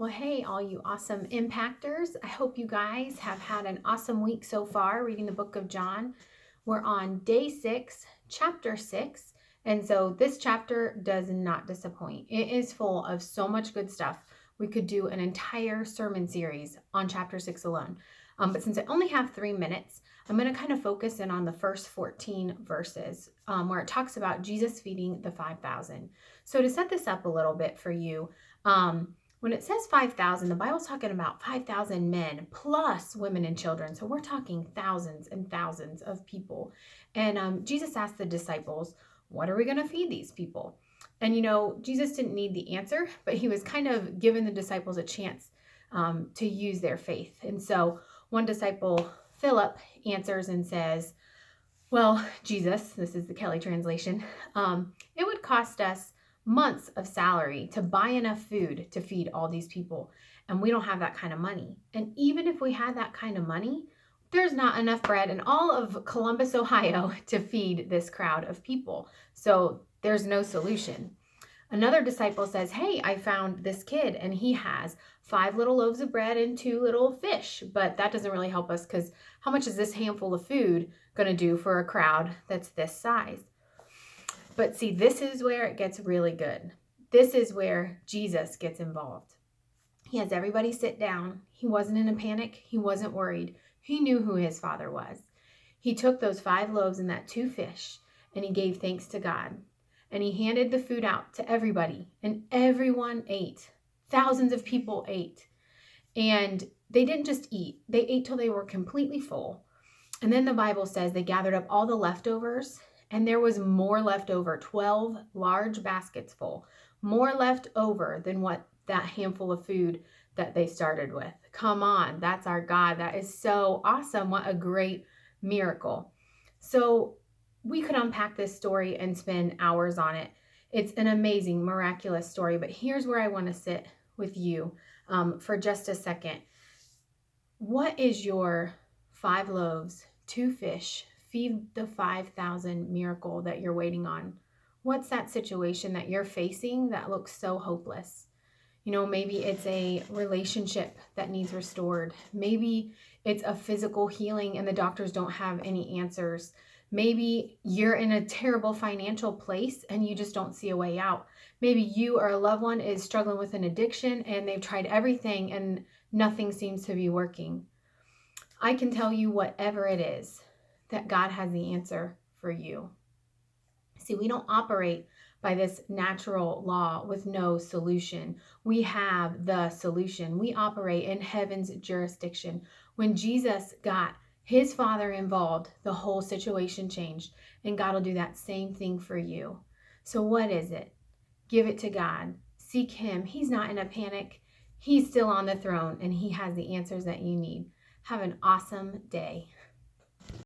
Well, hey, all you awesome impactors. I hope you guys have had an awesome week so far reading the book of John. We're on day 6, chapter 6. And so this chapter does not disappoint. It is full of so much good stuff. We could do an entire sermon series on chapter 6 alone. But since I only have 3 minutes, I'm going to kind of focus in on the first 14 verses where it talks about Jesus feeding the 5,000. So to set this up a little bit for you, when it says 5,000, the Bible's talking about 5,000 men plus women and children. So we're talking thousands and thousands of people. And Jesus asked the disciples, what are we going to feed these people? And, Jesus didn't need the answer, but he was kind of giving the disciples a chance to use their faith. And so one disciple, Philip, answers and says, well, Jesus, this is the Kelly translation, it would cost us months of salary to buy enough food to feed all these people. And we don't have that kind of money. And even if we had that kind of money, there's not enough bread in all of Columbus, Ohio to feed this crowd of people. So there's no solution. Another disciple says, hey, I found this kid and he has 5 little loaves of bread and 2 little fish. But that doesn't really help us because how much is this handful of food going to do for a crowd that's this size? But see, this is where it gets really good. This is where Jesus gets involved. He has everybody sit down. He wasn't in a panic. He wasn't worried. He knew who his Father was. He took those 5 loaves and that 2 fish, and he gave thanks to God. And he handed the food out to everybody, and everyone ate. Thousands of people ate. And they didn't just eat. They ate till they were completely full. And then the Bible says they gathered up all the leftovers, and there was more left over, 12 large baskets full, more left over than what that handful of food that they started with. Come on, that's our God. That is so awesome. What a great miracle. So we could unpack this story and spend hours on it. It's an amazing, miraculous story, but here's where I want to sit with you for just a second. What is your 5 loaves, 2 fish, feed the 5,000 miracle that you're waiting on? What's that situation that you're facing that looks so hopeless? Maybe it's a relationship that needs restored. Maybe it's a physical healing and the doctors don't have any answers. Maybe you're in a terrible financial place and you just don't see a way out. Maybe you or a loved one is struggling with an addiction and they've tried everything and nothing seems to be working. I can tell you whatever it is, that God has the answer for you. See, we don't operate by this natural law with no solution. We have the solution. We operate in heaven's jurisdiction. When Jesus got his Father involved, the whole situation changed, and God will do that same thing for you. So what is it? Give it to God. Seek him. He's not in a panic. He's still on the throne, and he has the answers that you need. Have an awesome day.